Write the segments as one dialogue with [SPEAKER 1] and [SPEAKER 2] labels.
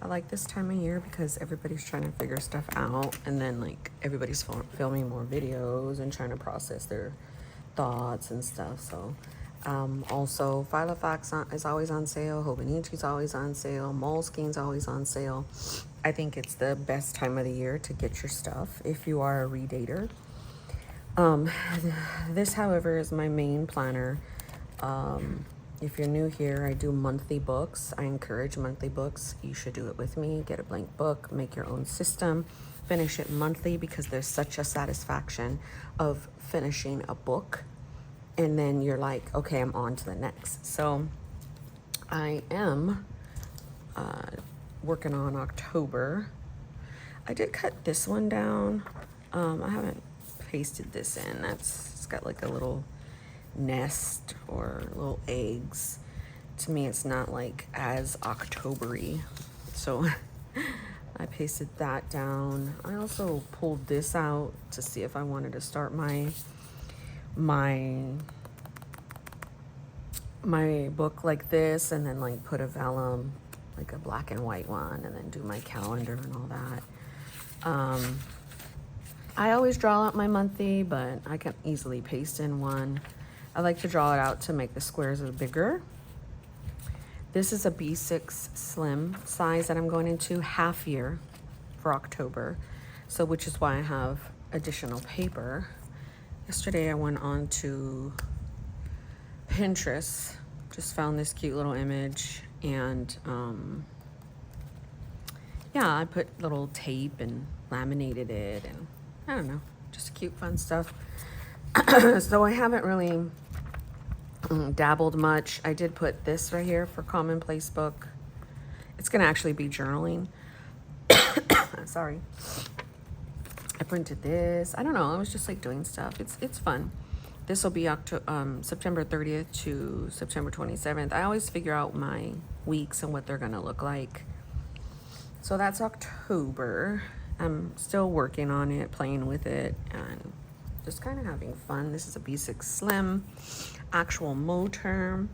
[SPEAKER 1] I like this time of year because everybody's trying to figure stuff out, and then like everybody's filming more videos and trying to process their thoughts and stuff. So also Filofax is always on sale, Hobonichi's always on sale, Moleskin's always on sale. I think it's the best time of the year to get your stuff if you are a redater. This, however, is my main planner. If you're new here, I do monthly books. I encourage monthly books. You should do it with me. Get a blank book, make your own system, finish it monthly, because there's such a satisfaction of finishing a book. And then you're like, okay, I'm on to the next. So I am working on October. I did cut this one down. I haven't pasted this in. It's got like a little nest or little eggs. To me, it's not like as October-y. So I pasted that down. I also pulled this out to see if I wanted to start my book like this, and then like put a vellum, like a black and white one, and then do my calendar and all that. I always draw out my monthly, but I can easily paste in one. I like to draw it out to make the squares bigger. This is a B6 slim size that I'm going into half year for October. So, which is why I have additional paper. Yesterday I went on to Pinterest, just found this cute little image, and yeah, I put little tape and laminated it, and I don't know, just cute fun stuff. So I haven't really dabbled much. I did put this right here for Commonplace book. It's gonna actually be journaling. Sorry. I printed this. I don't know, I was just like doing stuff. It's fun. This will be September 30th to September 27th. I always figure out my weeks and what they're gonna look like. So that's October. I'm still working on it, playing with it, and just kind of having fun. This is a B6 Slim, actual motor.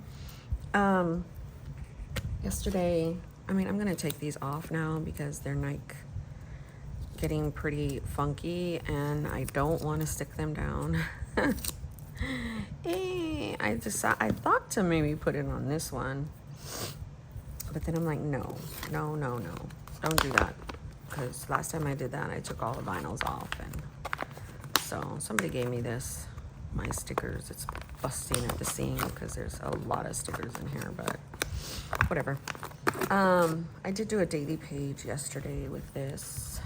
[SPEAKER 1] Yesterday, I mean, I'm gonna take these off now because they're like getting pretty funky, and I don't want to stick them down. I thought to maybe put it on this one, but then I'm like, no, don't do that, because last time I did that, I took all the vinyls off, and so somebody gave me this, my stickers. It's busting at the seam because there's a lot of stickers in here, but whatever. I did do a daily page yesterday with this.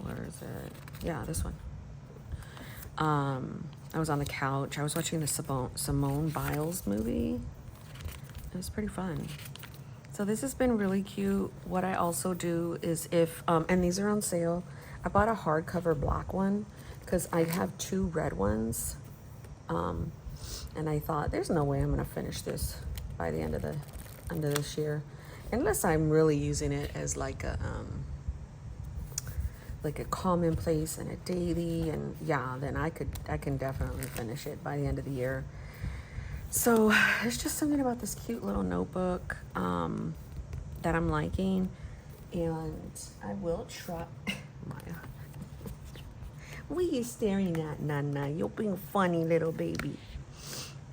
[SPEAKER 1] Where is it? Yeah, this one. I was on the couch. I was watching the Simone Biles movie. It was pretty fun. So this has been really cute. What I also do is and these are on sale. I bought a hardcover black one because I have 2 red ones. And I thought, there's no way I'm gonna finish this by the end of this year, unless I'm really using it as like a commonplace and a daily, and yeah, then I can definitely finish it by the end of the year. So there's just something about this cute little notebook that I'm liking, and I will try. Maya, what are you staring at, Nana? You're being funny, little baby.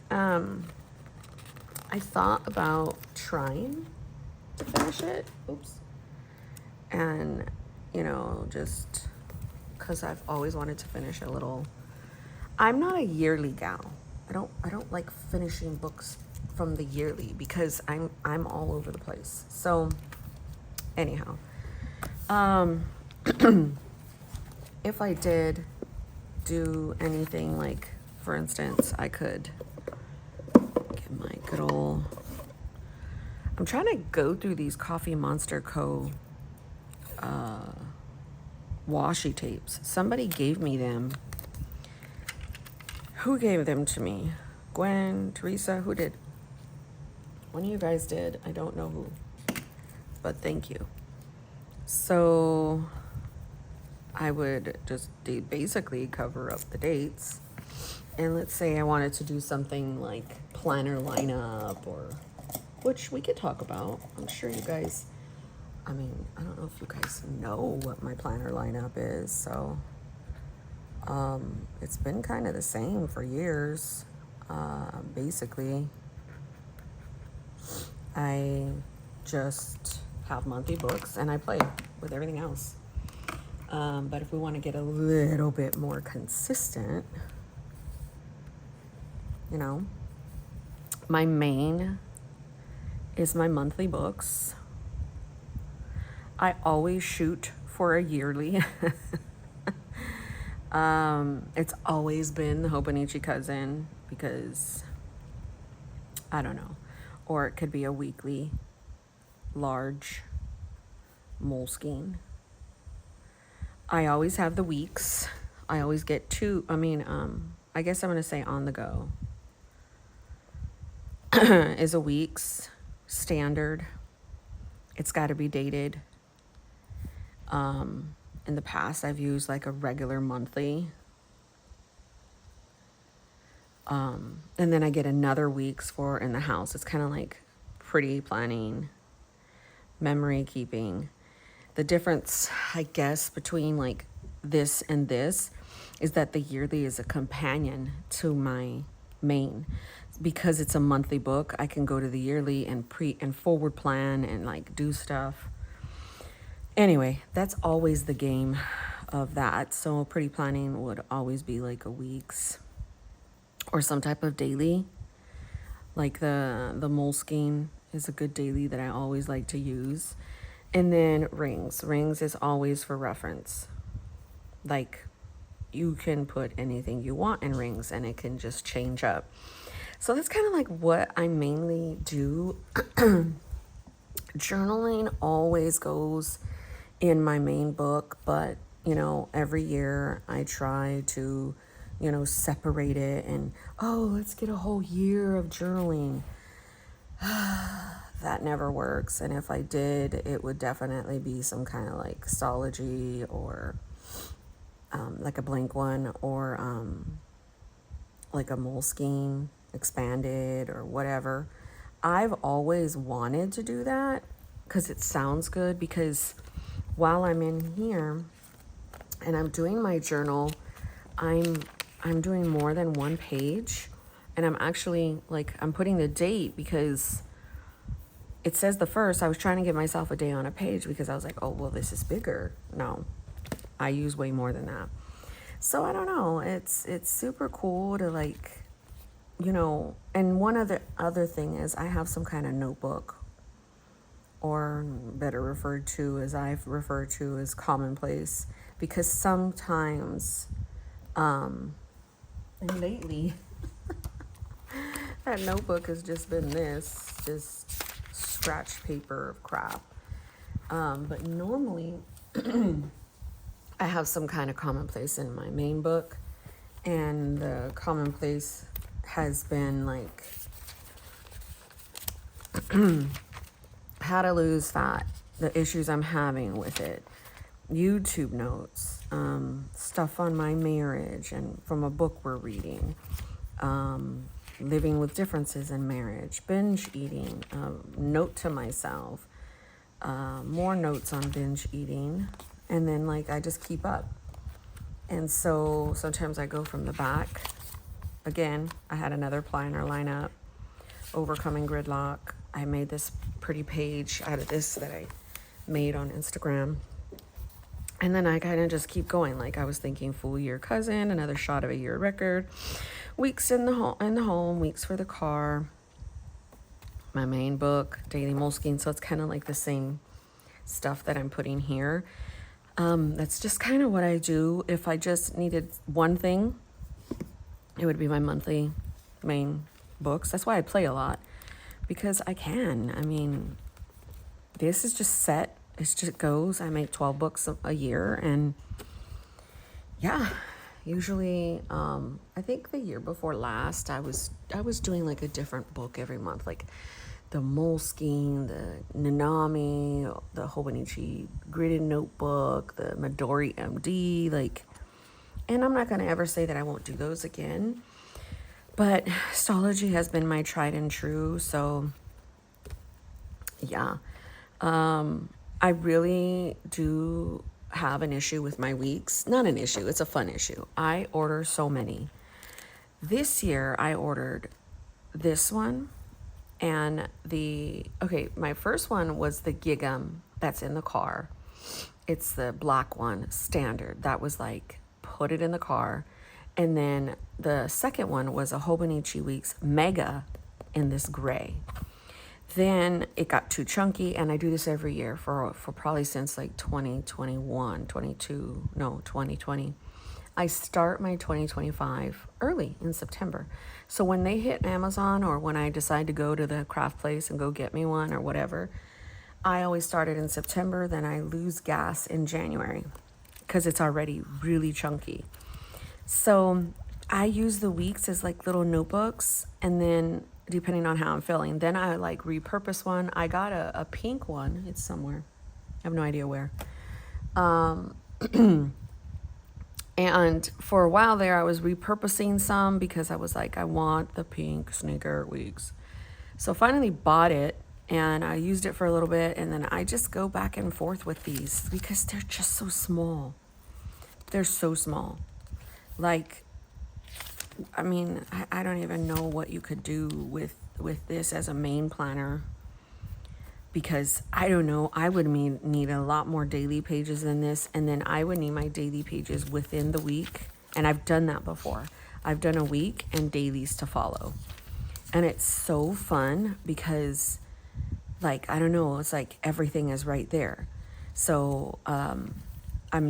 [SPEAKER 1] I thought about trying to finish it. Oops. And you know, just because I've always wanted to finish a little. I'm not a yearly gal. I don't like finishing books from the yearly because I'm all over the place. So anyhow, if I did do anything, like for instance, I could get my good old. I'm trying to go through these Coffee Monster Co. washi tapes. Somebody gave me them. Who gave them to me? Gwen, Teresa, who did? One of you guys did. I don't know who, but thank you. So I would just basically cover up the dates. And let's say I wanted to do something like planner lineup or which we could talk about. I'm sure you guys, I mean, I don't know if you guys know what my planner lineup is, so it's been kind of the same for years. Basically, I just have monthly books and I play with everything else. But if we want to get a little bit more consistent, you know, my main is my monthly books. I always shoot for a yearly. It's always been the Hobonichi Cousin because, I don't know, or it could be a weekly large Moleskine. I always have the weeks. I always get two, I guess I'm going to say on the go is a week's standard. It's got to be dated. In the past, I've used like a regular monthly. And then I get another week's for in the house. It's kind of like pretty planning, memory keeping. The difference, I guess, between like this and this is that the yearly is a companion to my main. Because it's a monthly book, I can go to the yearly and forward plan and like do stuff. Anyway, that's always the game of that. So pretty planning would always be like a week's or some type of daily. Like the Moleskine is a good daily that I always like to use. And then rings. Rings is always for reference. Like you can put anything you want in rings and it can just change up. So that's kind of like what I mainly do. Journaling always goes in my main book, but you know, every year I try to, you know, separate it and, oh, let's get a whole year of journaling. That never works. And if I did, it would definitely be some kind of like Stology or like a blank one or like a Moleskine expanded or whatever. I've always wanted to do that because it sounds good, because while I'm in here and I'm doing my journal, I'm doing more than one page, and I'm actually like, I'm putting the date because it says the first. I was trying to give myself a day on a page because I was like, oh, well, this is bigger. No, I use way more than that. So I don't know. It's super cool to like, you know, and one other thing is I have some kind of notebook, or better referred to as I've referred to as Commonplace, because sometimes, and lately, that notebook has just been just scratch paper of crap. But normally, I have some kind of Commonplace in my main book, and the Commonplace has been like how to lose fat, the issues I'm having with it, YouTube notes, stuff on my marriage and from a book we're reading, living with differences in marriage, binge eating, note to myself, more notes on binge eating, and then like I just keep up. And so sometimes I go from the back. Again, I had another planner lineup, overcoming gridlock. I made this pretty page out of this that I made on Instagram. And then I kind of just keep going. Like I was thinking full year cousin, another shot of a year record, weeks in the home, weeks for the car, my main book, daily Moleskine. So it's kind of like the same stuff that I'm putting here. That's just kind of what I do. If I just needed one thing, it would be my monthly main books. That's why I play a lot, because I can. I mean, this is just set. It just goes. I make 12 books a year, and yeah, usually, I think the year before last, I was doing like a different book every month, like the Moleskine, the Nanami, the Hobonichi Gridded Notebook, the Midori MD, like, and I'm not going to ever say that I won't do those again, but Stology has been my tried and true, so Yeah. I really do have an issue with my weeks. Not an issue, it's a fun issue. I order so many. This year I ordered this one and my first one was the Gig'em that's in the car. It's the black one, standard. That was like, put it in the car. And then the second one was a Hobonichi Weeks Mega in this gray. Then it got too chunky, and I do this every year for probably since like 2020. I start my 2025 early in September. So when they hit Amazon or when I decide to go to the craft place and go get me one or whatever, I always start it in September, then I lose gas in January because it's already really chunky. So I use the weeks as like little notebooks, and then depending on how I'm feeling, then I like repurpose one. I got a pink one. It's somewhere. I have no idea where. And for a while there, I was repurposing some because I was like, I want the pink sneaker weeks. So finally bought it, and I used it for a little bit, and then I just go back and forth with these because they're just so small. They're so small. Like, I mean, I don't even know what you could do with this as a main planner, because I don't know, I would need a lot more daily pages than this, and then I would need my daily pages within the week, and I've done that before. I've done a week and dailies to follow, and it's so fun because, like, I don't know, it's like everything is right there. So I'm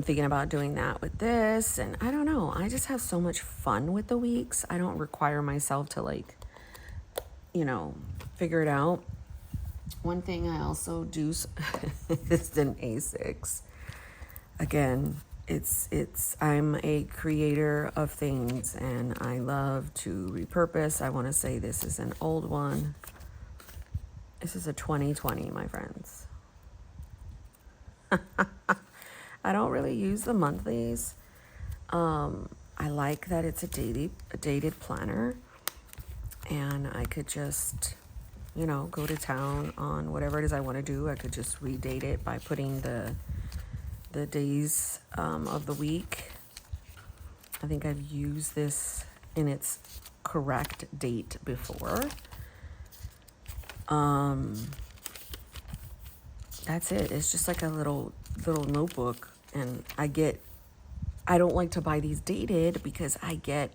[SPEAKER 1] thinking about doing that with this, and I don't know, I just have so much fun with the weeks. I don't require myself to, like, figure it out. One thing I also do is an A6. Again, I'm a creator of things, and I love to repurpose. I want to say this is an old one. This is a 2020, my friends. I don't really use the monthlies. I like that it's a dated planner, and I could just, go to town on whatever it is I want to do. I could just redate it by putting the days of the week. I think I've used this in its correct date before. That's it. It's just like a little notebook, and I don't like to buy these dated because I get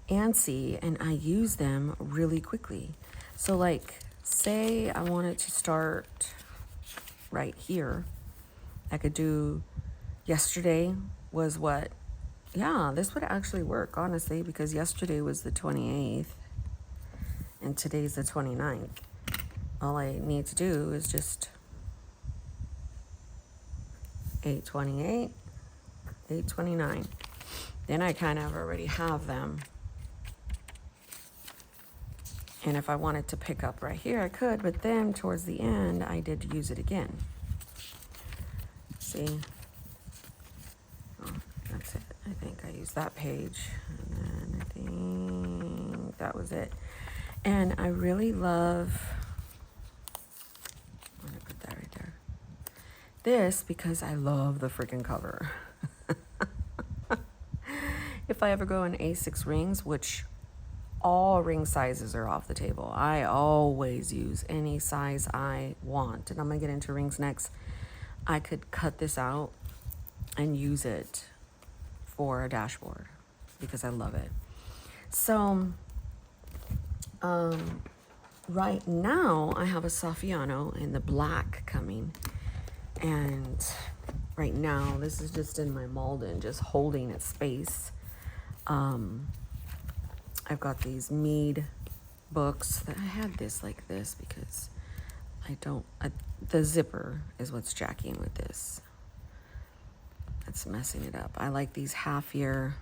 [SPEAKER 1] antsy and I use them really quickly. So, like, say I wanted to start right here, I could do yesterday was what? Yeah, this would actually work, honestly, because yesterday was the 28th and today's the 29th. All I need to do is just 8/28, 8/29. Then I kind of already have them. And if I wanted to pick up right here, I could, but then towards the end, I did use it again. See? Oh, that's it. I think I used that page. And then I think that was it. And I really love, I'm gonna put that right there. This, because I love the freaking cover. If I ever go in A6 rings, which all ring sizes are off the table, I always use any size I want. And I'm gonna get into rings next. I could cut this out and use it for a dashboard because I love it. So right now I have a Saffiano in the black coming, and right now this is just in my Malden, just holding its space. I've got these Mead books that I had this like this because the zipper is what's jacking with this. That's messing it up. I like these half-year,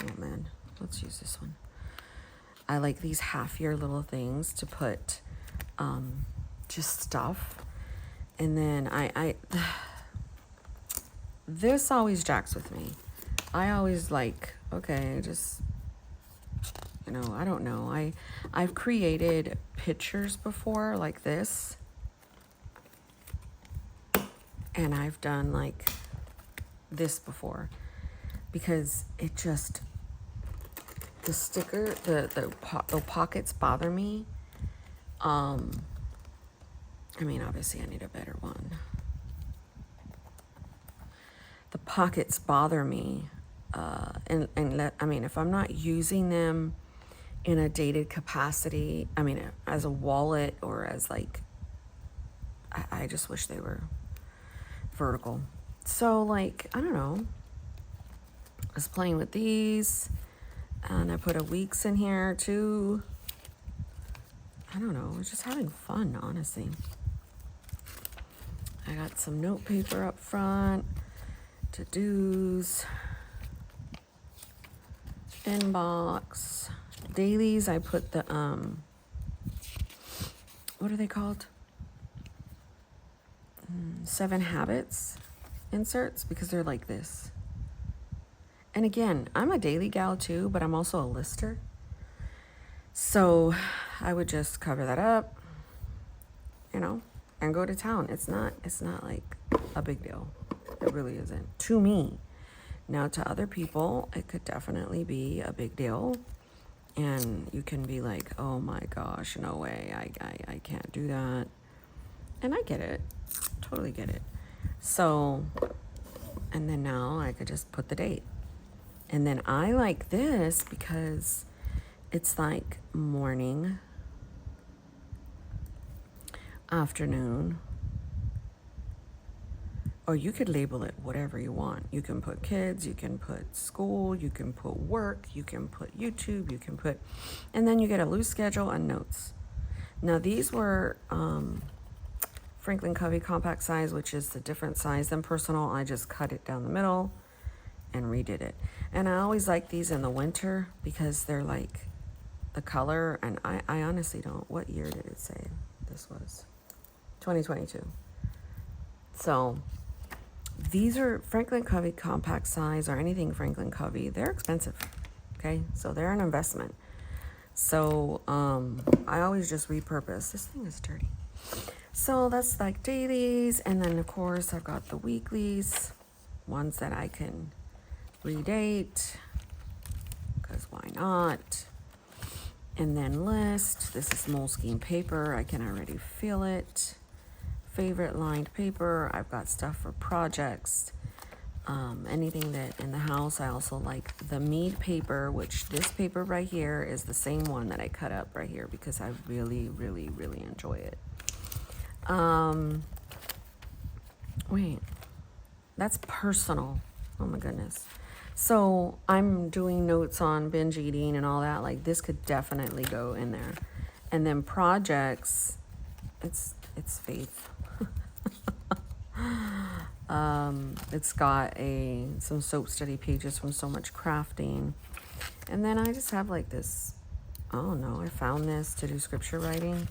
[SPEAKER 1] oh man, let's use this one. I like these half-year little things to put just stuff. And then this always jacks with me. I always like, okay, just you know, I don't know. I've created pictures before like this. And I've done like this before because it just, the sticker, the pockets bother me. I mean, obviously I need a better one. The pockets bother me. I mean, if I'm not using them in a dated capacity, I mean, as a wallet or as like, I just wish they were vertical. So like, I don't know. I was playing with these and I put a weeks in here too. I don't know. I was just having fun, honestly. I got some note paper up front, to-dos, inbox, dailies. I put the, what are they called? 7 habits inserts because they're like this. And again, I'm a daily gal too, but I'm also a lister. So I would just cover that up, you know, and go to town. It's not like a big deal. It really isn't to me. Now to other people, it could definitely be a big deal. And you can be like, oh my gosh, no way, I can't do that. And I get it, totally get it. So, and then now I could just put the date. And then I like this because it's like morning, afternoon, or you could label it whatever you want. You can put kids, you can put school, you can put work, you can put YouTube, you can put, and then you get a loose schedule and notes. Now these were Franklin Covey compact size, which is a different size than personal. I just cut it down the middle and redid it. And I always like these in the winter because they're like the color, and I honestly don't, what year did it say this was? 2022. So these are Franklin Covey compact size, or anything Franklin Covey. They're expensive, okay? So they're an investment. So I always just repurpose. This thing is dirty. So that's like dailies, and then of course I've got the weeklies, ones that I can redate, because why not? And then list. This is Moleskine paper. I can already feel it. Favorite lined paper. I've got stuff for projects. Anything that in the house. I also like the Mead paper, which this paper right here is the same one that I cut up right here because I really, really, really enjoy it. Wait, that's personal. Oh my goodness. So I'm doing notes on binge eating and all that. Like this could definitely go in there. And then projects, it's faith. It's got some soap study pages from So Much Crafting. And then I just have like this, oh no, I found this to do scripture writing.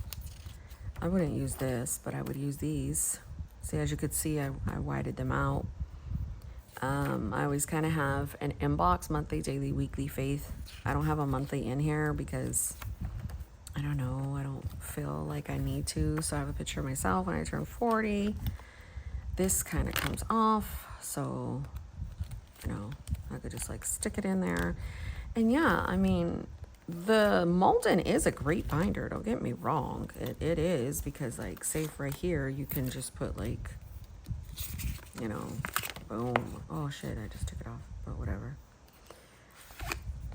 [SPEAKER 1] I wouldn't use this, but I would use these. See, as you could see, I whited them out. I always kind of have an inbox, monthly, daily, weekly, faith. I don't have a monthly in here because, I don't know, I don't feel like I need to. So I have a picture of myself when I turn 40. This kind of comes off. So, you know, I could just like stick it in there. And yeah, I mean, the Malden is a great binder. Don't get me wrong. It is, because like, safe right here, you can just put like, you know, boom. Oh shit, I just took it off, but whatever.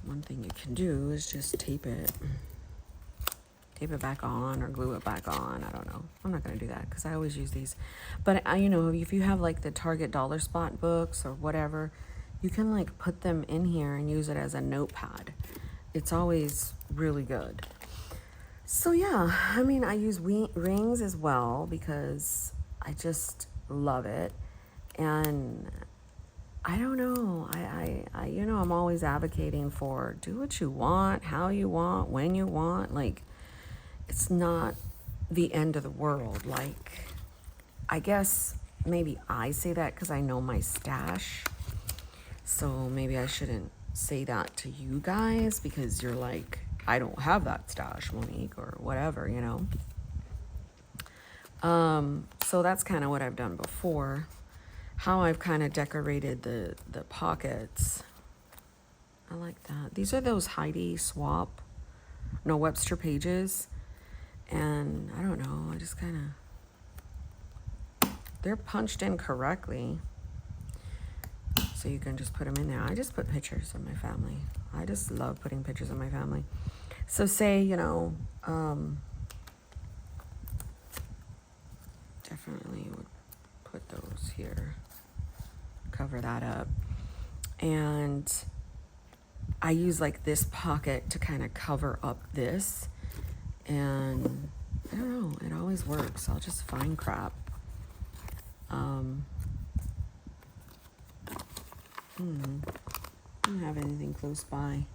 [SPEAKER 1] One thing you can do is just tape it back on or glue it back on. I don't know. I'm not going to do that because I always use these. But you know, if you have like the Target Dollar Spot books or whatever, you can like put them in here and use it as a notepad. It's always really good. So yeah, I mean, I use rings as well because I just love it. And I don't know, I you know, I'm always advocating for do what you want, how you want, when you want. Like, it's not the end of the world. Like, I guess maybe I say that because I know my stash. So maybe I shouldn't say that to you guys because you're like, I don't have that stash, Monique, or whatever, you know. So that's kind of what I've done before. How I've kind of decorated the pockets. I like that. These are those Heidi Swap, no, Webster pages. And I don't know, I just kind of, they're punched in correctly. So you can just put them in there. I just put pictures of my family. I just love putting pictures of my family. So say, you know, definitely would put those here, cover that up. And I use like this pocket to kind of cover up this. And I don't know, it always works. I'll just find crap. I don't have anything close by.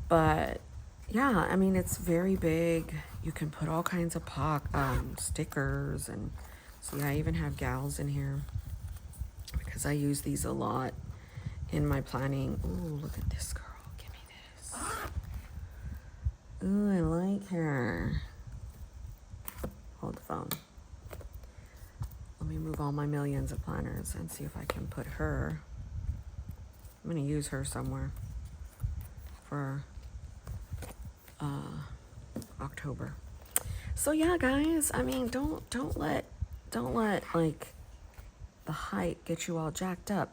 [SPEAKER 1] But yeah, I mean, it's very big. You can put all kinds of stickers, and see, I even have gals in here because I use these a lot in my planning. Ooh, look at this girl. Give me this. Ooh, I like her. Hold the phone. Let me move all my millions of planners and see if I can put her. I'm going to use her somewhere for October. So yeah, guys, I mean, don't let like the hype get you all jacked up.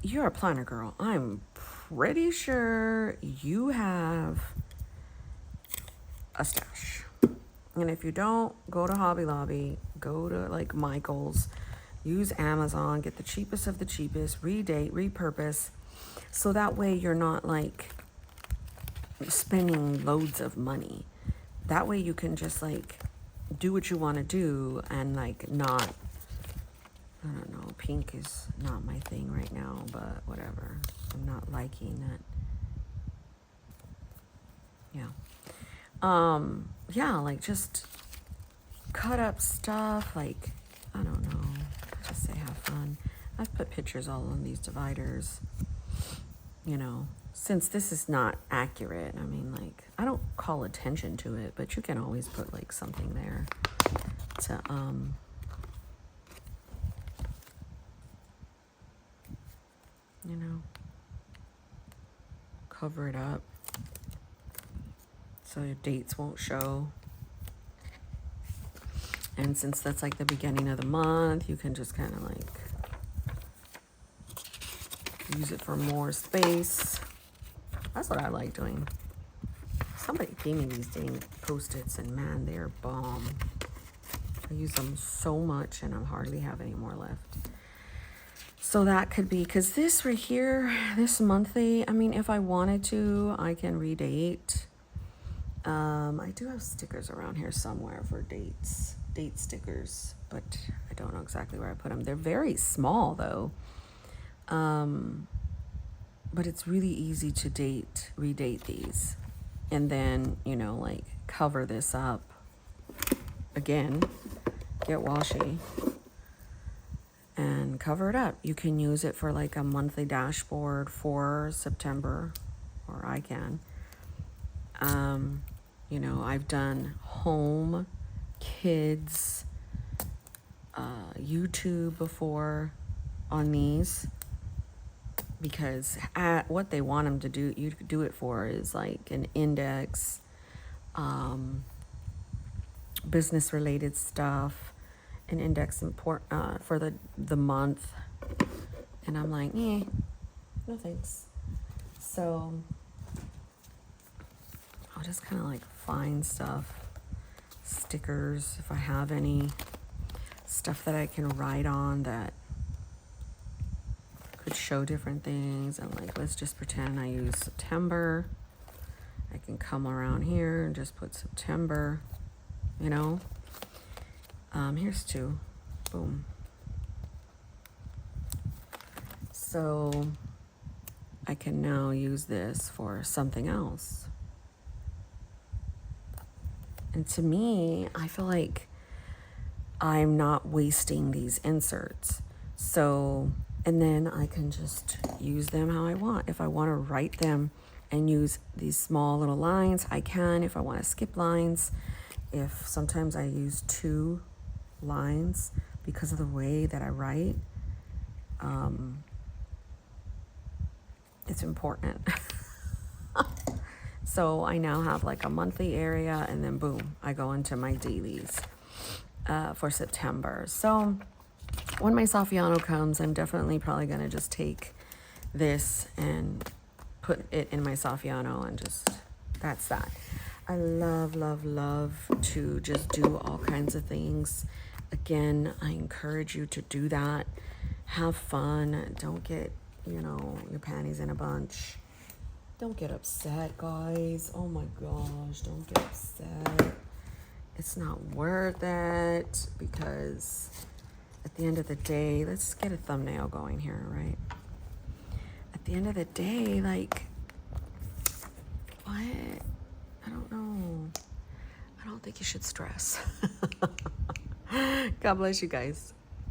[SPEAKER 1] You're a planner girl. I'm pretty sure you have a stash. And if you don't, go to Hobby Lobby, go to like Michael's, use Amazon, get the cheapest of the cheapest, redate, repurpose. So that way you're not like spending loads of money. That way you can just like do what you want to do and like not, I don't know, pink is not my thing right now, but whatever. I'm not liking that. Yeah. Yeah, like just cut up stuff, like, I don't know, just say have fun. I've put pictures all on these dividers, you know, since this is not accurate. I mean, like, I don't call attention to it, but you can always put like something there to, you know, cover it up so your dates won't show. And since that's like the beginning of the month, you can just kind of like use it for more space. That's what I like doing. Somebody gave me these dang Post-its, and man, they're bomb. I use them so much and I hardly have any more left. So that could be, because this right here, this monthly, I mean, if I wanted to, I can redate. I do have stickers around here somewhere for dates, date stickers, but I don't know exactly where I put them. They're very small though. But it's really easy to redate these, and then, you know, like cover this up again, get washi and cover it up. You can use it for like a monthly dashboard for September, or I can. You know, I've done home, kids, YouTube before on these, because what they want them to do, you do it for, is like an index, business related stuff, an index for the month. And I'm like, no thanks. So I'll just kind of like find stuff, stickers, if I have any, stuff that I can write on that could show different things. I'm like, let's just pretend I use September. I can come around here and just put September, you know. Here's 2. Boom. So I can now use this for something else. And to me, I feel like I'm not wasting these inserts. So, and then I can just use them how I want. If I want to write them and use these small little lines. I can if I want to skip lines. If sometimes I use 2 lines because of the way that I write. It's important. So I now have like a monthly area, and then boom, I go into my dailies for September. So when my Saffiano comes, I'm definitely probably gonna just take this and put it in my Saffiano, and just, that's that. I love, love, love to just do all kinds of things. Again, I encourage you to do that. Have fun. Don't get, your panties in a bunch. Don't get upset, guys. Oh my gosh, don't get upset. It's not worth it, because at the end of the day, let's get a thumbnail going here, right? At the end of the day, like, what? I don't know. I don't think you should stress. God bless you guys.